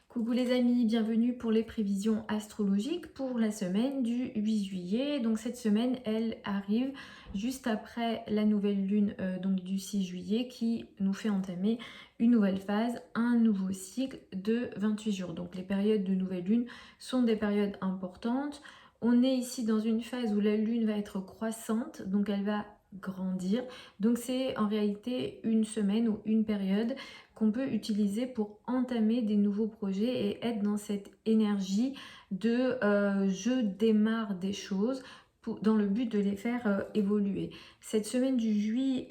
Coucou les amis, bienvenue pour les prévisions astrologiques pour la semaine du 8 juillet. Donc cette semaine, elle arrive juste après la nouvelle lune donc du 6 juillet qui nous fait entamer une nouvelle phase, un nouveau cycle de 28 jours. Donc les périodes de nouvelle lune sont des périodes importantes. On est ici dans une phase où la lune va être croissante, donc elle va grandir. Donc c'est en réalité une semaine ou une période qu'on peut utiliser pour entamer des nouveaux projets et être dans cette énergie de je démarre des choses dans le but de les faire évoluer. Cette semaine du juillet,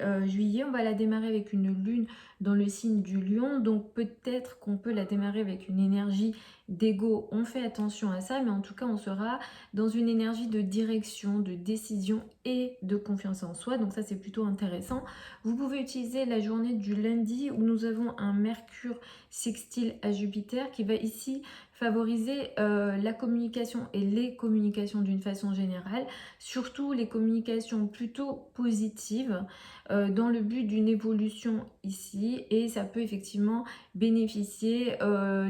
on va la démarrer avec une lune dans le signe du lion, donc peut-être qu'on peut la démarrer avec une énergie d'ego, on fait attention à ça, mais en tout cas on sera dans une énergie de direction, de décision et de confiance en soi, donc ça c'est plutôt intéressant. Vous pouvez utiliser la journée du lundi où nous avons un Mercure sextile à Jupiter qui va ici favoriser la communication et les communications d'une façon générale, surtout les communications plutôt positives dans le but d'une évolution ici, et ça peut effectivement bénéficier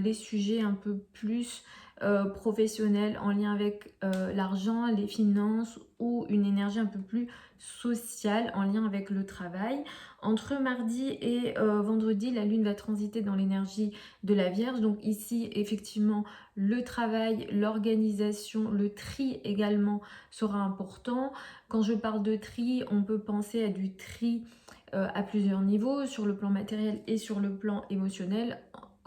les sujets un peu plus professionnels en lien avec l'argent, les finances ou une énergie un peu plus sociale en lien avec le travail. Entre mardi et vendredi, la lune va transiter dans l'énergie de la Vierge. Donc ici, effectivement, le travail, l'organisation, le tri également sera important. Quand je parle de tri, on peut penser à du tri à plusieurs niveaux, sur le plan matériel et sur le plan émotionnel.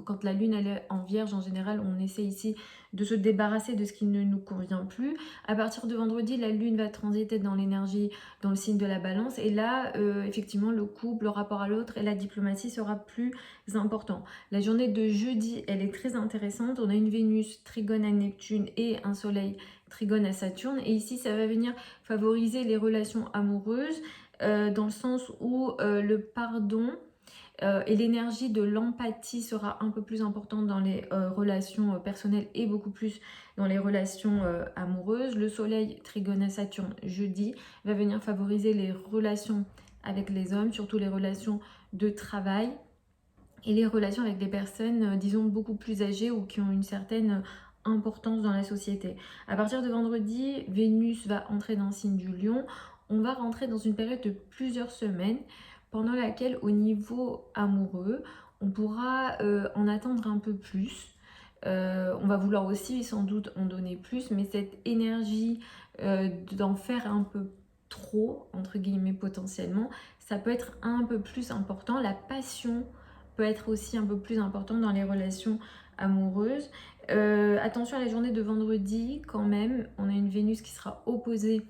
Quand la lune elle est en Vierge, en général, on essaie ici de se débarrasser de ce qui ne nous convient plus. À partir de vendredi, la lune va transiter dans l'énergie, dans le signe de la balance. Et là, effectivement, le couple, le rapport à l'autre et la diplomatie sera plus important. La journée de jeudi, elle est très intéressante. On a une Vénus trigone à Neptune et un Soleil trigone à Saturne. Et ici, ça va venir favoriser les relations amoureuses dans le sens où le pardon et l'énergie de l'empathie sera un peu plus importante dans les relations personnelles et beaucoup plus dans les relations amoureuses. Le soleil trigone à Saturne jeudi va venir favoriser les relations avec les hommes, surtout les relations de travail et les relations avec des personnes, disons, beaucoup plus âgées ou qui ont une certaine importance dans la société. À partir de vendredi, Vénus va entrer dans le signe du lion. On va rentrer dans une période de plusieurs semaines pendant laquelle, au niveau amoureux, on pourra en attendre un peu plus. On va vouloir aussi sans doute en donner plus, mais cette énergie d'en faire un peu trop, entre guillemets potentiellement, ça peut être un peu plus important. La passion peut être aussi un peu plus importante dans les relations amoureuses. Attention à la journée de vendredi quand même, on a une Vénus qui sera opposée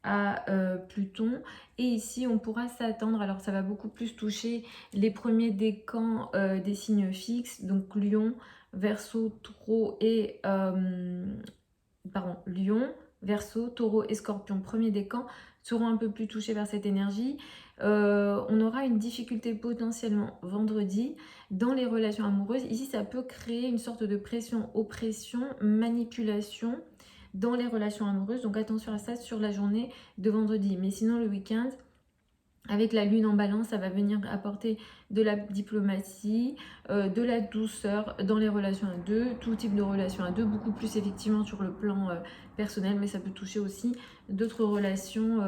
à Pluton, et ici on pourra s'attendre, alors ça va beaucoup plus toucher les premiers décans des signes fixes, donc Lion, Verseau, Taureau et Lion, Verseau, Taureau et Scorpion, premier décan, seront un peu plus touchés vers cette énergie. On aura une difficulté potentiellement vendredi dans les relations amoureuses. Ici, ça peut créer une sorte de pression, oppression, manipulation dans les relations amoureuses. Donc attention à ça sur la journée de vendredi. Mais sinon, le week-end, avec la lune en balance, ça va venir apporter de la diplomatie, de la douceur dans les relations à deux, tout type de relations à deux, beaucoup plus effectivement sur le plan personnel, mais ça peut toucher aussi d'autres relations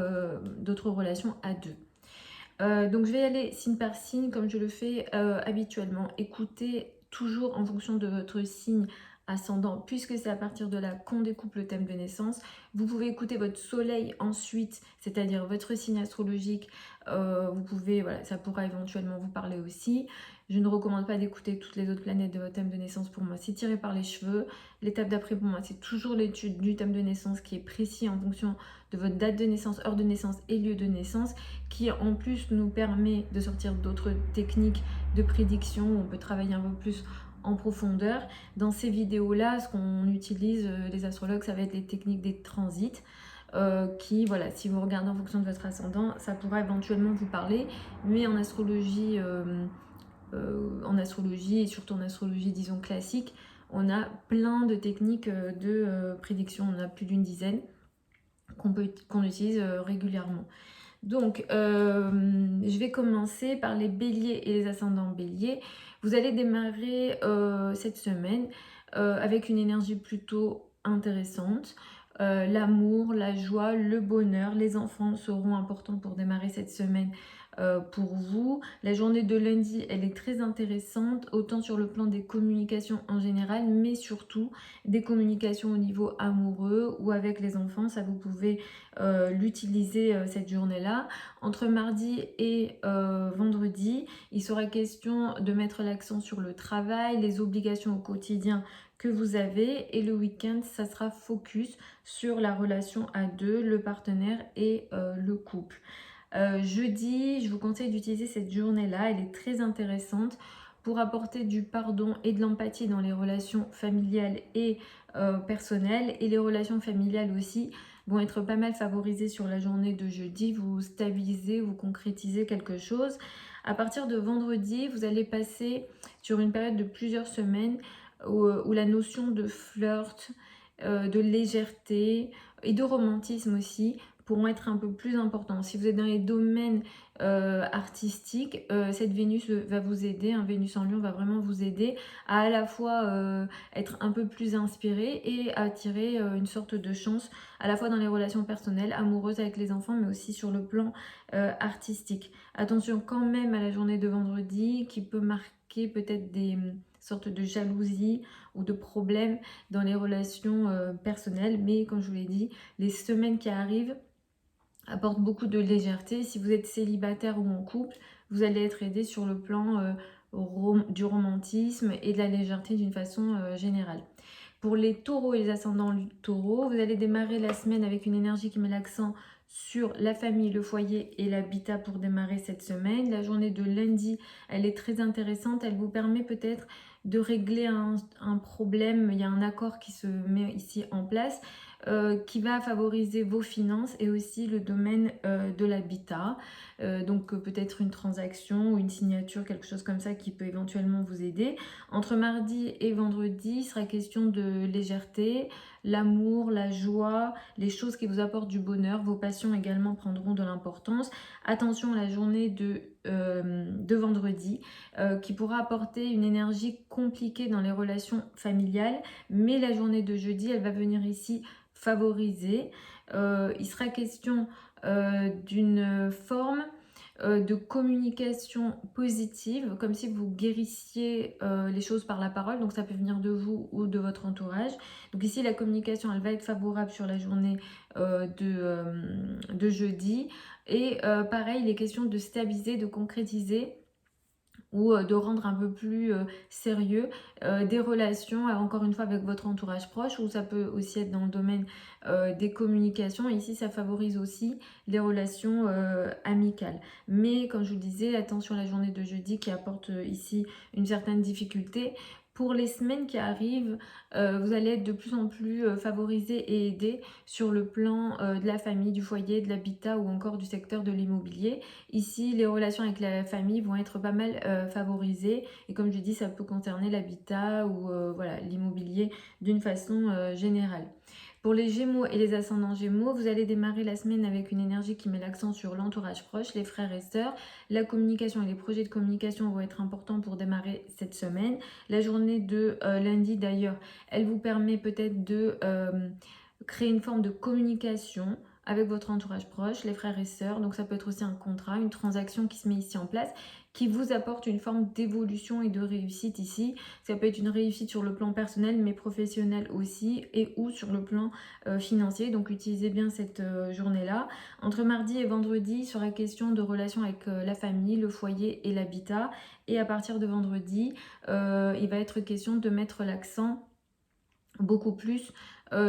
à deux. Donc je vais y aller signe par signe comme je le fais habituellement. Écoutez toujours en fonction de votre signe ascendant, puisque c'est à partir de là qu'on découpe le thème de naissance. Vous pouvez écouter votre soleil ensuite, c'est-à-dire votre signe astrologique. Vous pouvez, voilà, ça pourra éventuellement vous parler aussi. Je ne recommande pas d'écouter toutes les autres planètes de votre thème de naissance. Pour moi, c'est tiré par les cheveux. L'étape d'après, pour moi, c'est toujours l'étude du thème de naissance qui est précis en fonction de votre date de naissance, heure de naissance et lieu de naissance, qui en plus nous permet de sortir d'autres techniques de prédiction où on peut travailler un peu plus en profondeur. Dans ces vidéos-là, ce qu'on utilise, les astrologues, ça va être les techniques des transits. Qui, voilà, si vous regardez en fonction de votre ascendant, ça pourra éventuellement vous parler, mais en astrologie et surtout en astrologie, disons, classique, on a plein de techniques de prédiction, on a plus d'une dizaine qu'on utilise régulièrement. Donc, je vais commencer par les béliers et les ascendants béliers. Vous allez démarrer cette semaine avec une énergie plutôt intéressante. L'amour, la joie, le bonheur, les enfants seront importants pour démarrer cette semaine pour vous. La journée de lundi, elle est très intéressante, autant sur le plan des communications en général, mais surtout des communications au niveau amoureux ou avec les enfants. Ça, vous pouvez l'utiliser cette journée-là. Entre mardi et vendredi, il sera question de mettre l'accent sur le travail, les obligations au quotidien que vous avez, et le week-end, ça sera focus sur la relation à deux, le partenaire et le couple. Jeudi, je vous conseille d'utiliser cette journée-là, elle est très intéressante pour apporter du pardon et de l'empathie dans les relations familiales et personnelles, et les relations familiales aussi vont être pas mal favorisées sur la journée de jeudi. Vous stabilisez, vous concrétisez quelque chose. À partir de vendredi, vous allez passer sur une période de plusieurs semaines où la notion de flirt, de légèreté et de romantisme aussi pourront être un peu plus importants. Si vous êtes dans les domaines artistiques, cette Vénus va vous aider, un Vénus en Lion va vraiment vous aider à la fois être un peu plus inspiré et à attirer une sorte de chance, à la fois dans les relations personnelles, amoureuses avec les enfants, mais aussi sur le plan artistique. Attention quand même à la journée de vendredi qui peut marquer peut-être des sortes de jalousie ou de problèmes dans les relations personnelles, mais comme je vous l'ai dit, les semaines qui arrivent apportent beaucoup de légèreté. Si vous êtes célibataire ou en couple, vous allez être aidé sur le plan du romantisme et de la légèreté d'une façon générale. Pour les taureaux et les ascendants taureaux, vous allez démarrer la semaine avec une énergie qui met l'accent sur la famille, le foyer et l'habitat pour démarrer cette semaine. La journée de lundi, elle est très intéressante. Elle vous permet peut-être de régler un problème. Il y a un accord qui se met ici en place qui va favoriser vos finances et aussi le domaine de l'habitat. Donc peut-être une transaction ou une signature, quelque chose comme ça qui peut éventuellement vous aider. Entre mardi et vendredi, il sera question de légèreté, l'amour, la joie, les choses qui vous apportent du bonheur. Vos passions également prendront de l'importance. Attention à la journée de vendredi qui pourra apporter une énergie compliquée dans les relations familiales, mais la journée de jeudi, elle va venir ici favoriser. Il sera question d'une forme de communication positive, comme si vous guérissiez les choses par la parole, donc ça peut venir de vous ou de votre entourage. Donc ici, la communication, elle va être favorable sur la journée de jeudi. Et pareil, il est question de stabiliser, de concrétiser ou de rendre un peu plus sérieux des relations, encore une fois avec votre entourage proche, ou ça peut aussi être dans le domaine des communications. Et ici, ça favorise aussi les relations amicales. Mais comme je vous le disais, attention à la journée de jeudi qui apporte ici une certaine difficulté. Pour les semaines qui arrivent, vous allez être de plus en plus favorisé et aidé sur le plan de la famille, du foyer, de l'habitat ou encore du secteur de l'immobilier. Ici, les relations avec la famille vont être pas mal favorisées. Et comme je dis, ça peut concerner l'habitat ou voilà, l'immobilier d'une façon générale. Pour les Gémeaux et les ascendants Gémeaux, vous allez démarrer la semaine avec une énergie qui met l'accent sur l'entourage proche, les frères et sœurs. La communication et les projets de communication vont être importants pour démarrer cette semaine. La journée de lundi d'ailleurs, elle vous permet peut-être de créer une forme de communication avec votre entourage proche, les frères et sœurs. Donc ça peut être aussi un contrat, une transaction qui se met ici en place, qui vous apporte une forme d'évolution et de réussite ici. Ça peut être une réussite sur le plan personnel, mais professionnel aussi, et ou sur le plan financier. Donc utilisez bien cette journée-là. Entre mardi et vendredi, il sera question de relations avec la famille, le foyer et l'habitat. Et à partir de vendredi, il va être question de mettre l'accent beaucoup plus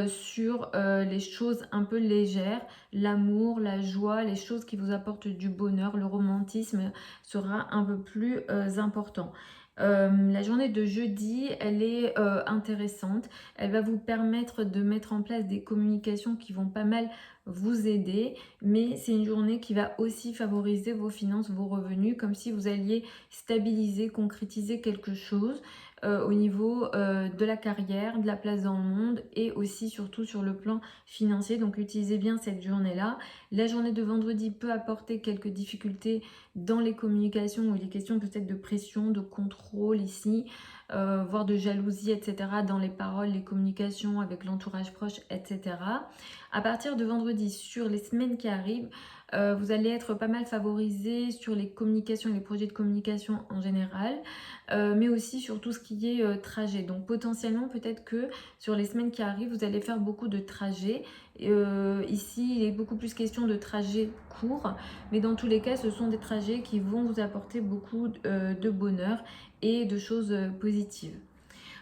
sur les choses un peu légères, l'amour, la joie, les choses qui vous apportent du bonheur, le romantisme sera un peu plus important. La journée de jeudi, elle est intéressante. Elle va vous permettre de mettre en place des communications qui vont pas mal vous aider, mais c'est une journée qui va aussi favoriser vos finances, vos revenus, comme si vous alliez stabiliser, concrétiser quelque chose. au niveau de la carrière, de la place dans le monde et aussi surtout sur le plan financier. Donc utilisez bien cette journée-là. La journée de vendredi peut apporter quelques difficultés dans les communications où il est question peut-être de pression, de contrôle ici, voire de jalousie, etc. dans les paroles, les communications avec l'entourage proche, etc. À partir de vendredi, sur les semaines qui arrivent, vous allez être pas mal favorisé sur les communications et les projets de communication en général, mais aussi sur tout ce qui est trajet. Donc potentiellement, peut-être que sur les semaines qui arrivent, vous allez faire beaucoup de trajets. Ici, il est beaucoup plus question de trajets courts, mais dans tous les cas, ce sont des trajets qui vont vous apporter beaucoup de bonheur et de choses positives.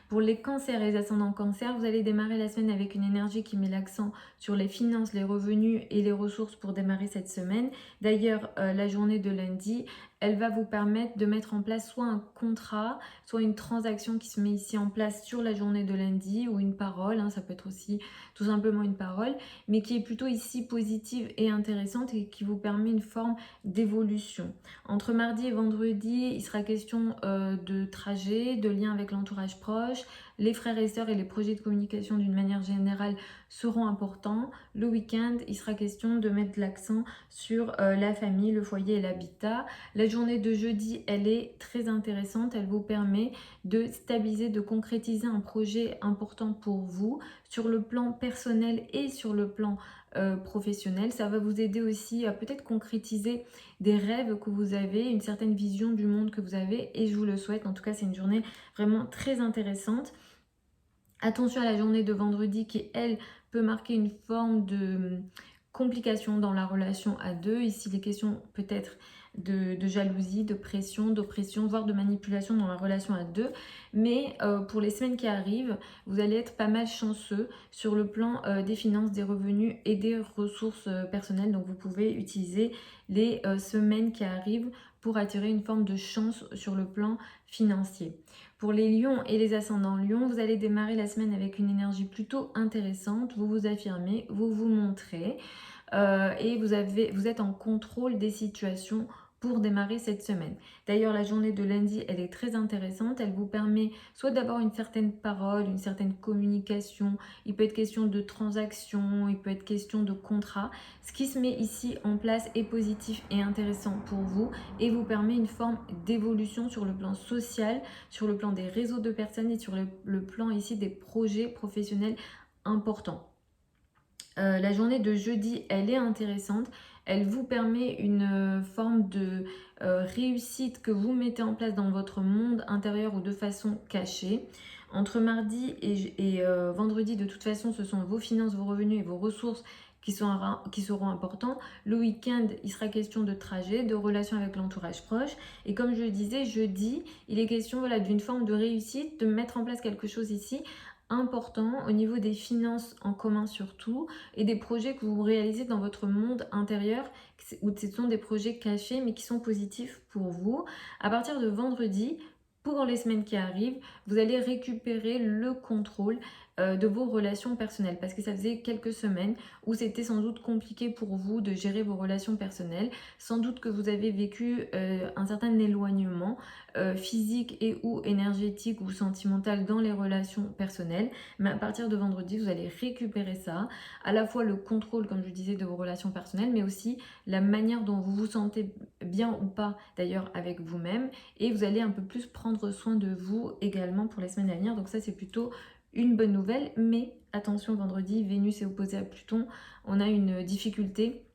Pour les cancers et les ascendants cancers, vous allez démarrer la semaine avec une énergie qui met l'accent sur les finances, les revenus et les ressources pour démarrer cette semaine. D'ailleurs, la journée de lundi, elle va vous permettre de mettre en place soit un contrat, soit une transaction qui se met ici en place sur la journée de lundi ou une parole, hein, ça peut être aussi tout simplement une parole, mais qui est plutôt ici positive et intéressante et qui vous permet une forme d'évolution. Entre mardi et vendredi, il sera question de trajet, de lien avec l'entourage proche. Les frères et sœurs et les projets de communication d'une manière générale seront importants. Le week-end, il sera question de mettre l'accent sur la famille, le foyer et l'habitat. La journée de jeudi, elle est très intéressante. Elle vous permet de stabiliser, de concrétiser un projet important pour vous sur le plan personnel et sur le plan professionnel. Ça va vous aider aussi à peut-être concrétiser des rêves que vous avez, une certaine vision du monde que vous avez et je vous le souhaite. En tout cas, c'est une journée vraiment très intéressante. Attention à la journée de vendredi qui, elle, peut marquer une forme de complication dans la relation à deux. Ici, les questions peut-être de jalousie, de pression, d'oppression, voire de manipulation dans la relation à deux. Mais pour les semaines qui arrivent, vous allez être pas mal chanceux sur le plan des finances, des revenus et des ressources personnelles. Donc vous pouvez utiliser les semaines qui arrivent pour attirer une forme de chance sur le plan financier. Pour les lions et les ascendants lions, vous allez démarrer la semaine avec une énergie plutôt intéressante. Vous vous affirmez, vous vous montrez et vous êtes en contrôle des situations pour démarrer cette semaine. D'ailleurs, la journée de lundi, elle est très intéressante. Elle vous permet soit d'avoir une certaine parole, une certaine communication. Il peut être question de transaction, il peut être question de contrat. Ce qui se met ici en place est positif et intéressant pour vous et vous permet une forme d'évolution sur le plan social, sur le plan des réseaux de personnes et sur le plan ici des projets professionnels importants. La journée de jeudi, elle est intéressante. Elle vous permet une forme de réussite que vous mettez en place dans votre monde intérieur ou de façon cachée. Entre mardi et vendredi, de toute façon, ce sont vos finances, vos revenus et vos ressources qui seront importants. Le week-end, il sera question de trajet, de relations avec l'entourage proche. Et comme je le disais, jeudi, il est question voilà, d'une forme de réussite, de mettre en place quelque chose ici important au niveau des finances en commun surtout et des projets que vous réalisez dans votre monde intérieur où ce sont des projets cachés mais qui sont positifs pour vous. À partir de vendredi, pour les semaines qui arrivent, vous allez récupérer le contrôle de vos relations personnelles parce que ça faisait quelques semaines où c'était sans doute compliqué pour vous de gérer vos relations personnelles. Sans doute que vous avez vécu un certain éloignement physique et ou énergétique ou sentimental dans les relations personnelles. Mais à partir de vendredi, vous allez récupérer ça, à la fois le contrôle, comme je disais, de vos relations personnelles, mais aussi la manière dont vous vous sentez bien ou pas d'ailleurs avec vous-même et vous allez un peu plus prendre soin de vous également pour les semaines à venir. Donc ça, c'est plutôt une bonne nouvelle, mais attention, vendredi, Vénus est opposée à Pluton, on a une difficulté.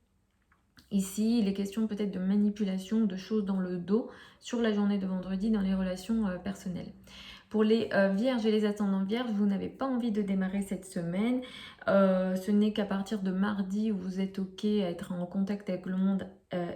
Ici, il est question peut-être de manipulation, de choses dans le dos sur la journée de vendredi dans les relations personnelles. Pour les vierges et les ascendants vierges, vous n'avez pas envie de démarrer cette semaine. Ce n'est qu'à partir de mardi où vous êtes OK à être en contact avec le monde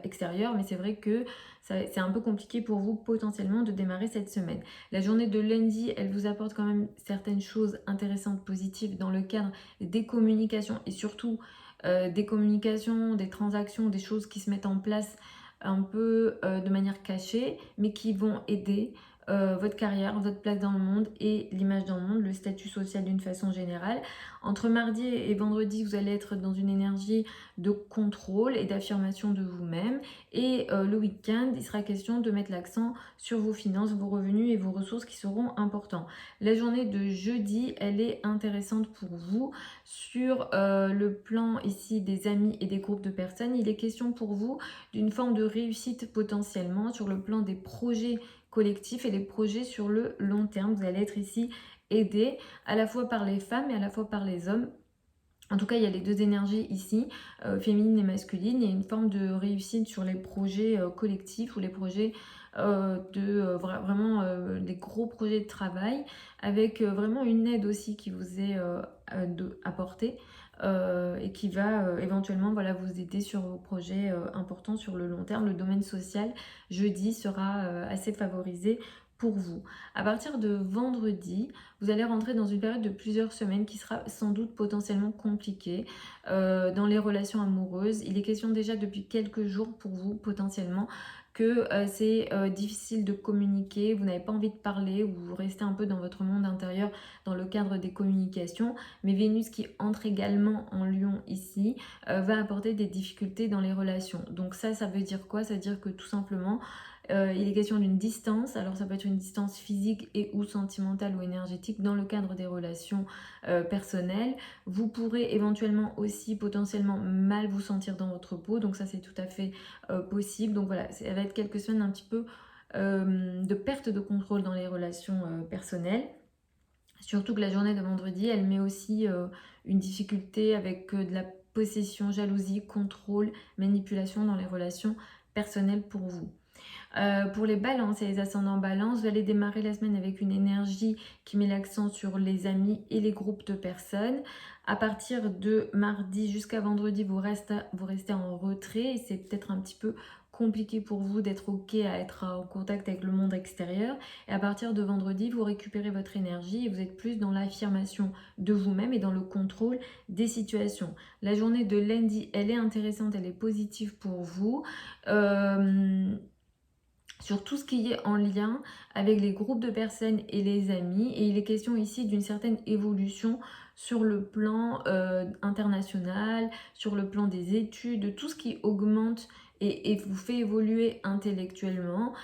extérieur. Mais c'est vrai que c'est un peu compliqué pour vous potentiellement de démarrer cette semaine. La journée de lundi, elle vous apporte quand même certaines choses intéressantes, positives dans le cadre des communications et surtout des communications, des transactions, des choses qui se mettent en place un peu de manière cachée, mais qui vont aider votre carrière, votre place dans le monde et l'image dans le monde, le statut social d'une façon générale. Entre mardi et vendredi, vous allez être dans une énergie de contrôle et d'affirmation de vous-même. Et le week-end, il sera question de mettre l'accent sur vos finances, vos revenus et vos ressources qui seront importants. La journée de jeudi, elle est intéressante pour vous sur le plan ici des amis et des groupes de personnes. Il est question pour vous d'une forme de réussite potentiellement sur le plan des projets collectifs et des projets sur le long terme. Vous allez être ici aidé à la fois par les femmes et à la fois par les hommes. En tout cas, il y a les deux énergies ici, féminine et masculine. Il y a une forme de réussite sur les projets collectifs ou les projets vraiment des gros projets de travail, avec vraiment une aide aussi qui vous est apportée et qui va éventuellement voilà, vous aider sur vos projets importants sur le long terme. Le domaine social, jeudi, sera assez favorisé pour vous. À partir de vendredi, vous allez rentrer dans une période de plusieurs semaines qui sera sans doute potentiellement compliquée dans les relations amoureuses. Il est question déjà depuis quelques jours pour vous potentiellement que c'est difficile de communiquer, vous n'avez pas envie de parler, ou vous restez un peu dans votre monde intérieur dans le cadre des communications. Mais Vénus qui entre également en Lion ici va apporter des difficultés dans les relations. Donc ça veut dire quoi? Ça veut dire que tout simplement il est question d'une distance, alors ça peut être une distance physique et ou sentimentale ou énergétique dans le cadre des relations personnelles. Vous pourrez éventuellement aussi potentiellement mal vous sentir dans votre peau, donc ça c'est tout à fait possible. Donc voilà, ça va être quelques semaines un petit peu de perte de contrôle dans les relations personnelles. Surtout que la journée de vendredi, elle met aussi une difficulté avec de la possession, jalousie, contrôle, manipulation dans les relations personnelles pour vous. Pour les balances et les ascendants balance, vous allez démarrer la semaine avec une énergie qui met l'accent sur les amis et les groupes de personnes. À partir de mardi jusqu'à vendredi, vous restez en retrait et c'est peut-être un petit peu compliqué pour vous d'être ok à être en contact avec le monde extérieur. Et à partir de vendredi, vous récupérez votre énergie et vous êtes plus dans l'affirmation de vous-même et dans le contrôle des situations. La journée de lundi, elle est intéressante, elle est positive pour vous. Sur tout ce qui est en lien avec les groupes de personnes et les amis. Et il est question ici d'une certaine évolution sur le plan international, sur le plan des études, tout ce qui augmente et vous fait évoluer intellectuellement.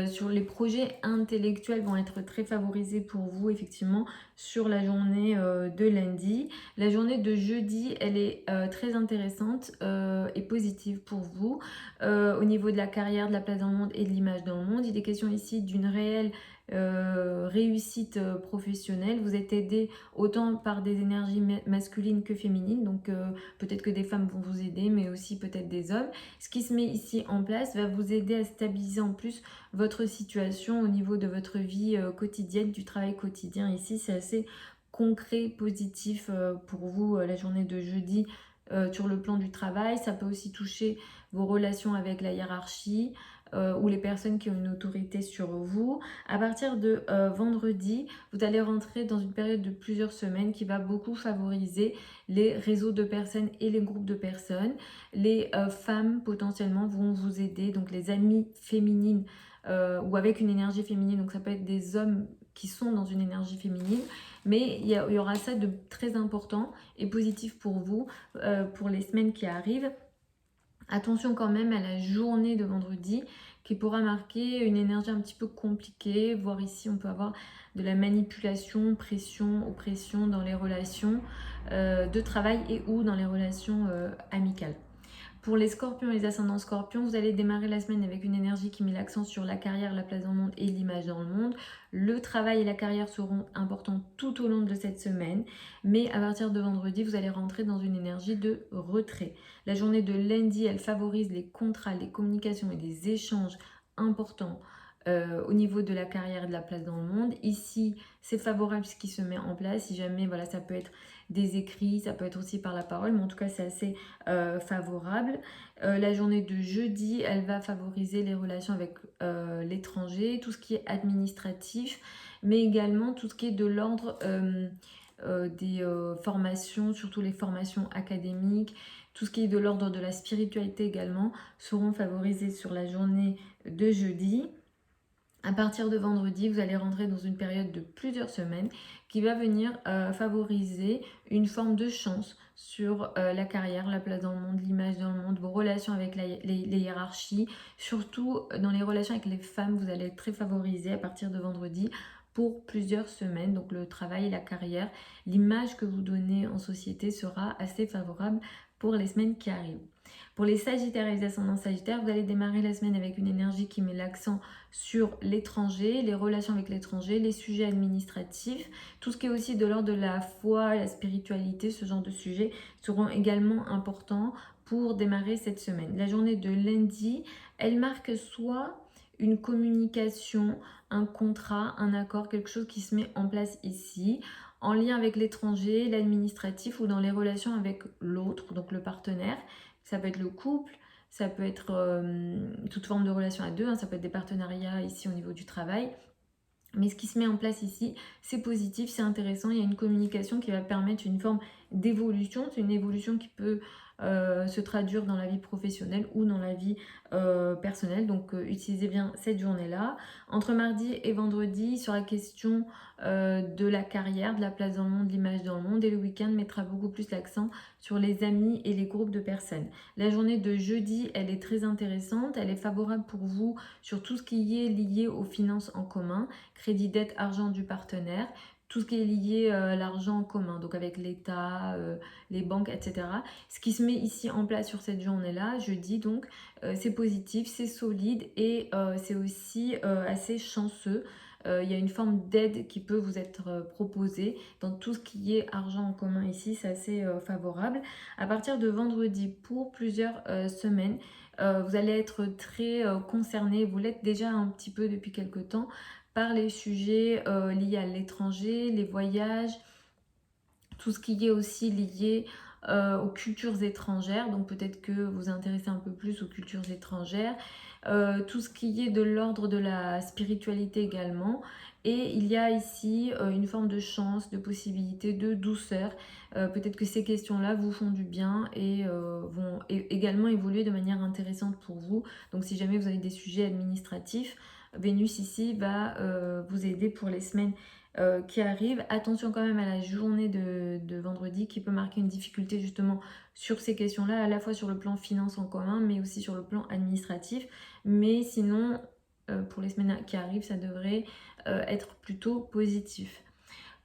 Sur les projets intellectuels vont être très favorisés pour vous effectivement sur la journée de lundi. La journée de jeudi, elle est très intéressante et positive pour vous au niveau de la carrière, de la place dans le monde et de l'image dans le monde. Il est question ici d'une réelle réussite professionnelle. Vous êtes aidé autant par des énergies masculines que féminines, donc peut-être que des femmes vont vous aider, mais aussi peut-être des hommes. Ce qui se met ici en place va vous aider à stabiliser en plus votre situation au niveau de votre vie quotidienne, du travail quotidien. Ici, c'est assez concret, positif pour vous la journée de jeudi sur le plan du travail. Ça peut aussi toucher vos relations avec la hiérarchie ou les personnes qui ont une autorité sur vous. À partir de vendredi, vous allez rentrer dans une période de plusieurs semaines qui va beaucoup favoriser les réseaux de personnes et les groupes de personnes. Les femmes potentiellement vont vous aider, donc les amies féminines ou avec une énergie féminine, donc ça peut être des hommes qui sont dans une énergie féminine, mais il y aura ça de très important et positif pour vous pour les semaines qui arrivent. Attention quand même à la journée de vendredi qui pourra marquer une énergie un petit peu compliquée, voire ici on peut avoir de la manipulation, pression, oppression dans les relations de travail et ou dans les relations amicales. Pour les scorpions et les ascendants scorpions, vous allez démarrer la semaine avec une énergie qui met l'accent sur la carrière, la place dans le monde et l'image dans le monde. Le travail et la carrière seront importants tout au long de cette semaine, mais à partir de vendredi, vous allez rentrer dans une énergie de retrait. La journée de lundi, elle favorise les contrats, les communications et les échanges importants au niveau de la carrière et de la place dans le monde. Ici, c'est favorable ce qui se met en place. Si jamais, voilà, ça peut être des écrits, ça peut être aussi par la parole, mais en tout cas, c'est assez favorable. La journée de jeudi, elle va favoriser les relations avec l'étranger, tout ce qui est administratif, mais également tout ce qui est de l'ordre des formations, surtout les formations académiques, tout ce qui est de l'ordre de la spiritualité également, seront favorisés sur la journée de jeudi. À partir de vendredi, vous allez rentrer dans une période de plusieurs semaines qui va venir favoriser une forme de chance sur la carrière, la place dans le monde, l'image dans le monde, vos relations avec les hiérarchies. Surtout dans les relations avec les femmes, vous allez être très favorisé à partir de vendredi pour plusieurs semaines. Donc le travail, la carrière, l'image que vous donnez en société sera assez favorable pour les semaines qui arrivent. Pour les Sagittaires et les ascendants Sagittaires, vous allez démarrer la semaine avec une énergie qui met l'accent sur l'étranger, les relations avec l'étranger, les sujets administratifs, tout ce qui est aussi de l'ordre de la foi, la spiritualité, ce genre de sujets seront également importants pour démarrer cette semaine. La journée de lundi, elle marque soit une communication, un contrat, un accord, quelque chose qui se met en place ici, en lien avec l'étranger, l'administratif ou dans les relations avec l'autre, donc le partenaire. Ça peut être le couple, ça peut être toute forme de relation à deux, hein, ça peut être des partenariats ici au niveau du travail. Mais ce qui se met en place ici, c'est positif, c'est intéressant. Il y a une communication qui va permettre une forme d'évolution. C'est une évolution qui peut se traduire dans la vie professionnelle ou dans la vie personnelle. Donc utilisez bien cette journée-là. Entre mardi et vendredi, sur la question de la carrière, de la place dans le monde, de l'image dans le monde. Et le week-end mettra beaucoup plus l'accent sur les amis et les groupes de personnes. La journée de jeudi, elle est très intéressante. Elle est favorable pour vous sur tout ce qui est lié aux finances en commun, crédit, dette, argent du partenaire, tout ce qui est lié à l'argent en commun, donc avec l'État, les banques, etc. Ce qui se met ici en place sur cette journée-là, jeudi, donc, c'est positif, c'est solide et c'est aussi assez chanceux. Il y a une forme d'aide qui peut vous être proposée dans tout ce qui est argent en commun ici, c'est assez favorable. À partir de vendredi, pour plusieurs semaines, vous allez être très concerné, vous l'êtes déjà un petit peu depuis quelque temps, par les sujets liés à l'étranger, les voyages, tout ce qui est aussi lié aux cultures étrangères, donc peut-être que vous vous intéressez un peu plus aux cultures étrangères, tout ce qui est de l'ordre de la spiritualité également. Et il y a ici une forme de chance, de possibilité, de douceur. Peut-être que ces questions-là vous font du bien et vont également évoluer de manière intéressante pour vous. Donc si jamais vous avez des sujets administratifs, Vénus ici va vous aider pour les semaines qui arrivent. Attention quand même à la journée de vendredi qui peut marquer une difficulté justement sur ces questions-là, à la fois sur le plan finance en commun, mais aussi sur le plan administratif. Mais sinon, pour les semaines qui arrivent, ça devrait être plutôt positif.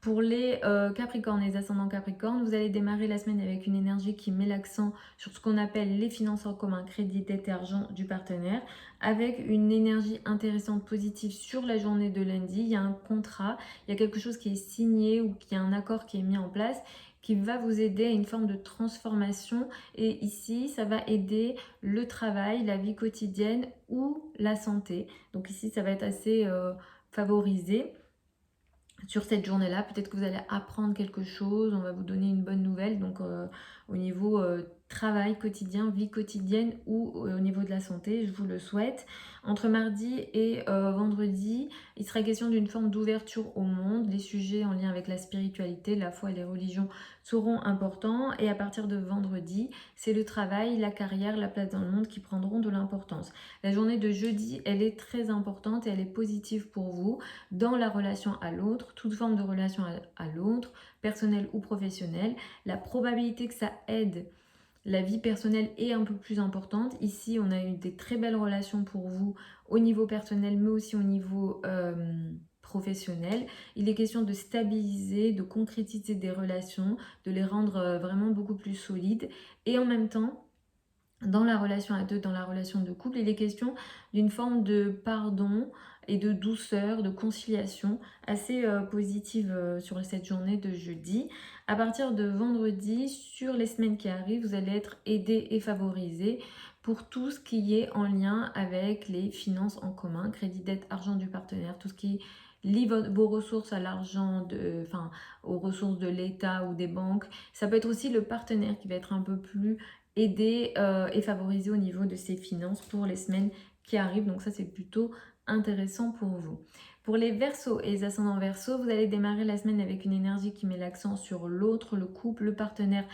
Pour les Capricornes, les ascendants Capricornes, vous allez démarrer la semaine avec une énergie qui met l'accent sur ce qu'on appelle les finances en commun, crédit, dette et argent du partenaire, avec une énergie intéressante, positive sur la journée de lundi. Il y a un contrat, il y a quelque chose qui est signé ou qui a un accord qui est mis en place qui va vous aider à une forme de transformation. Et ici, ça va aider le travail, la vie quotidienne ou la santé. Donc ici, ça va être assez favorisé sur cette journée-là. Peut-être que vous allez apprendre quelque chose, on va vous donner une bonne nouvelle, donc au niveau travail quotidien, vie quotidienne ou au niveau de la santé, je vous le souhaite. Entre mardi et vendredi, il sera question d'une forme d'ouverture au monde. Les sujets en lien avec la spiritualité, la foi et les religions seront importants. Et à partir de vendredi, c'est le travail, la carrière, la place dans le monde qui prendront de l'importance. La journée de jeudi, elle est très importante et elle est positive pour vous dans la relation à l'autre, toute forme de relation à l'autre, personnelle ou professionnelle. La probabilité que ça aide la vie personnelle est un peu plus importante. Ici, on a eu des très belles relations pour vous au niveau personnel, mais aussi au niveau professionnel. Il est question de stabiliser, de concrétiser des relations, de les rendre vraiment beaucoup plus solides. Et en même temps, dans la relation à deux, dans la relation de couple, il est question d'une forme de pardon et de douceur, de conciliation assez positive sur cette journée de jeudi. À partir de vendredi, sur les semaines qui arrivent, vous allez être aidé et favorisé pour tout ce qui est en lien avec les finances en commun, crédit, dette, argent du partenaire, tout ce qui lie vos ressources à l'argent, enfin aux ressources de l'État ou des banques. Ça peut être aussi le partenaire qui va être un peu plus aider et favoriser au niveau de ses finances pour les semaines qui arrivent. Donc ça, c'est plutôt intéressant pour vous. Pour les Verseaux et les ascendants Verseaux, vous allez démarrer la semaine avec une énergie qui met l'accent sur l'autre, le couple, le partenaire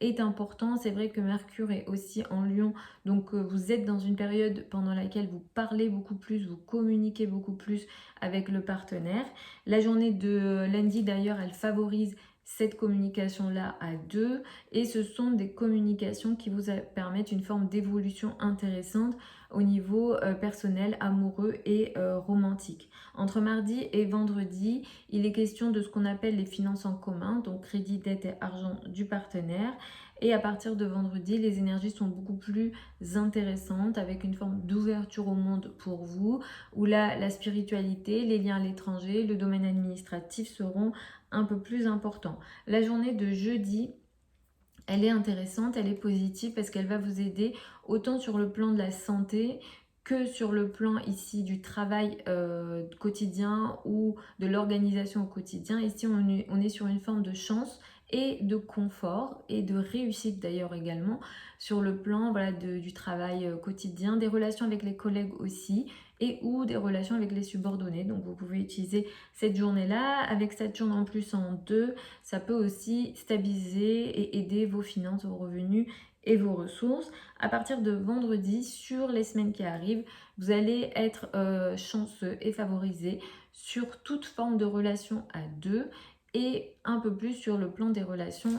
est important. C'est vrai que Mercure est aussi en Lion, donc vous êtes dans une période pendant laquelle vous parlez beaucoup plus, vous communiquez beaucoup plus avec le partenaire. La journée de lundi d'ailleurs, elle favorise cette communication-là à deux, et ce sont des communications qui vous permettent une forme d'évolution intéressante au niveau personnel, amoureux et romantique. Entre mardi et vendredi, il est question de ce qu'on appelle les finances en commun, donc crédit, dette et argent du partenaire. Et à partir de vendredi, les énergies sont beaucoup plus intéressantes, avec une forme d'ouverture au monde pour vous, où là, la spiritualité, les liens à l'étranger, le domaine administratif seront un peu plus importants. La journée de jeudi, elle est intéressante, elle est positive parce qu'elle va vous aider autant sur le plan de la santé que sur le plan ici du travail quotidien ou de l'organisation au quotidien. Ici, on est sur une forme de chance et de confort et de réussite d'ailleurs également sur le plan voilà, du travail quotidien, des relations avec les collègues aussi, et ou des relations avec les subordonnés. Donc vous pouvez utiliser cette journée-là. Avec Saturne en plus en 2, ça peut aussi stabiliser et aider vos finances, vos revenus et vos ressources. À partir de vendredi, sur les semaines qui arrivent, vous allez être chanceux et favorisé sur toute forme de relation à deux, et un peu plus sur le plan des relations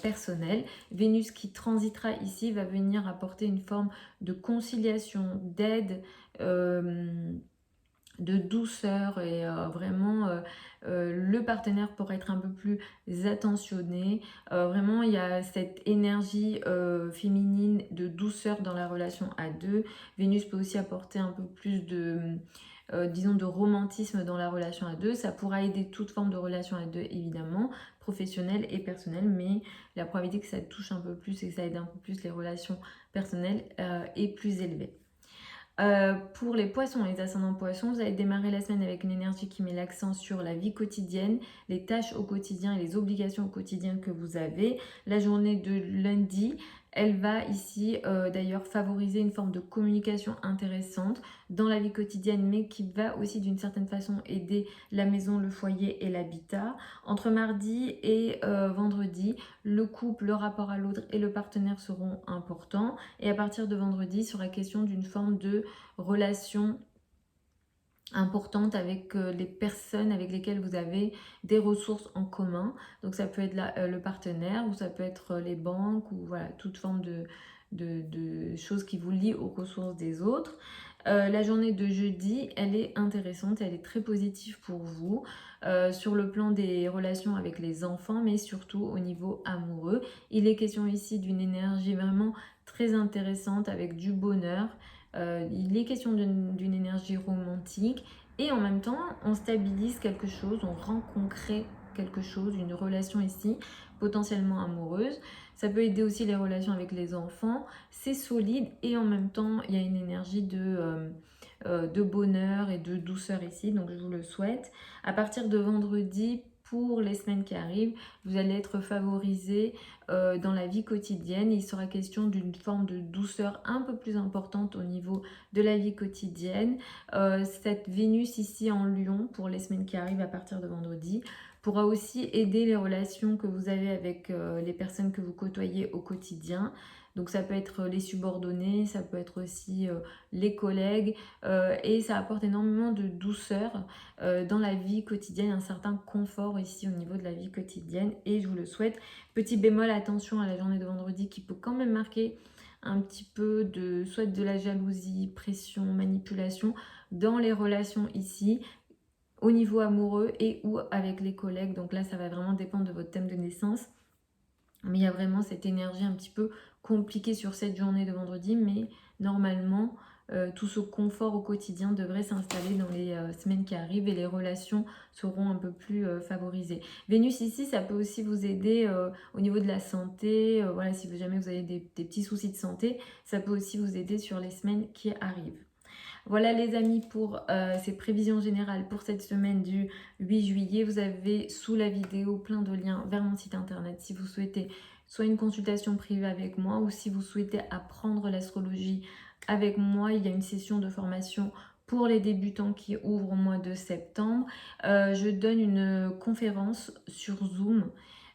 personnelles. Vénus qui transitera ici va venir apporter une forme de conciliation, d'aide, de douceur, et vraiment le partenaire pourrait être un peu plus attentionné. Vraiment il y a cette énergie féminine de douceur dans la relation à deux. Vénus peut aussi apporter un peu plus de disons de romantisme dans la relation à deux. Ça pourra aider toute forme de relation à deux évidemment, professionnelle et personnelle, mais la probabilité que ça touche un peu plus et que ça aide un peu plus les relations personnelles est plus élevée. Pour les poissons, les ascendants poissons, vous allez démarrer la semaine avec une énergie qui met l'accent sur la vie quotidienne, les tâches au quotidien et les obligations au quotidien que vous avez. La journée de lundi, elle va ici d'ailleurs favoriser une forme de communication intéressante dans la vie quotidienne, mais qui va aussi d'une certaine façon aider la maison, le foyer et l'habitat. Entre mardi et vendredi, le couple, le rapport à l'autre et le partenaire seront importants. Et à partir de vendredi, il sera question d'une forme de relation importante avec les personnes avec lesquelles vous avez des ressources en commun. Donc ça peut être le partenaire, ou ça peut être les banques, ou voilà, toute forme de choses qui vous lient aux ressources des autres. La journée de jeudi, elle est intéressante, elle est très positive pour vous sur le plan des relations avec les enfants, mais surtout au niveau amoureux. Il est question ici d'une énergie vraiment très intéressante avec du bonheur. Il est question d'une énergie romantique, et en même temps on stabilise quelque chose, on rend concret quelque chose, une relation ici potentiellement amoureuse. Ça peut aider aussi les relations avec les enfants, c'est solide, et en même temps il y a une énergie de bonheur et de douceur ici, donc je vous le souhaite. À partir de vendredi, pour les semaines qui arrivent, vous allez être favorisé dans la vie quotidienne. Il sera question d'une forme de douceur un peu plus importante au niveau de la vie quotidienne. Cette Vénus ici en Lion, pour les semaines qui arrivent à partir de vendredi, pourra aussi aider les relations que vous avez avec les personnes que vous côtoyez au quotidien. Donc ça peut être les subordonnés, ça peut être aussi les collègues, et ça apporte énormément de douceur dans la vie quotidienne, un certain confort ici au niveau de la vie quotidienne, et je vous le souhaite. Petit bémol, attention à la journée de vendredi qui peut quand même marquer un petit peu de soit de la jalousie, pression, manipulation dans les relations ici, au niveau amoureux et ou avec les collègues. Donc là ça va vraiment dépendre de votre thème de naissance, mais il y a vraiment cette énergie un petit peu compliquée sur cette journée de vendredi, mais normalement tout ce confort au quotidien devrait s'installer dans les semaines qui arrivent, et les relations seront un peu plus favorisées. Vénus ici, ça peut aussi vous aider au niveau de la santé. Voilà, si jamais vous avez des petits soucis de santé, ça peut aussi vous aider sur les semaines qui arrivent. Voilà les amis pour ces prévisions générales pour cette semaine du 8 juillet. Vous avez sous la vidéo plein de liens vers mon site internet si vous souhaitez soit une consultation privée avec moi, ou si vous souhaitez apprendre l'astrologie avec moi. Il y a une session de formation pour les débutants qui ouvre au mois de septembre. Je donne une conférence sur Zoom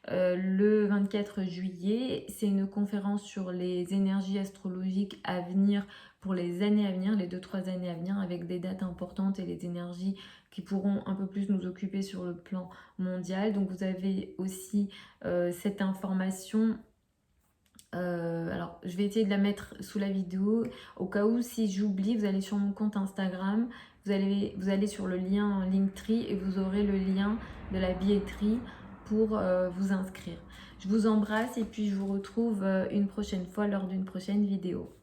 le 24 juillet. C'est une conférence sur les énergies astrologiques à venir pour les années à venir, les 2-3 années à venir, avec des dates importantes et les énergies qui pourront un peu plus nous occuper sur le plan mondial. Donc vous avez aussi cette information. Alors je vais essayer de la mettre sous la vidéo. Au cas où, si j'oublie, vous allez sur mon compte Instagram, vous allez sur le lien Linktree et vous aurez le lien de la billetterie pour vous inscrire. Je vous embrasse et puis je vous retrouve une prochaine fois lors d'une prochaine vidéo.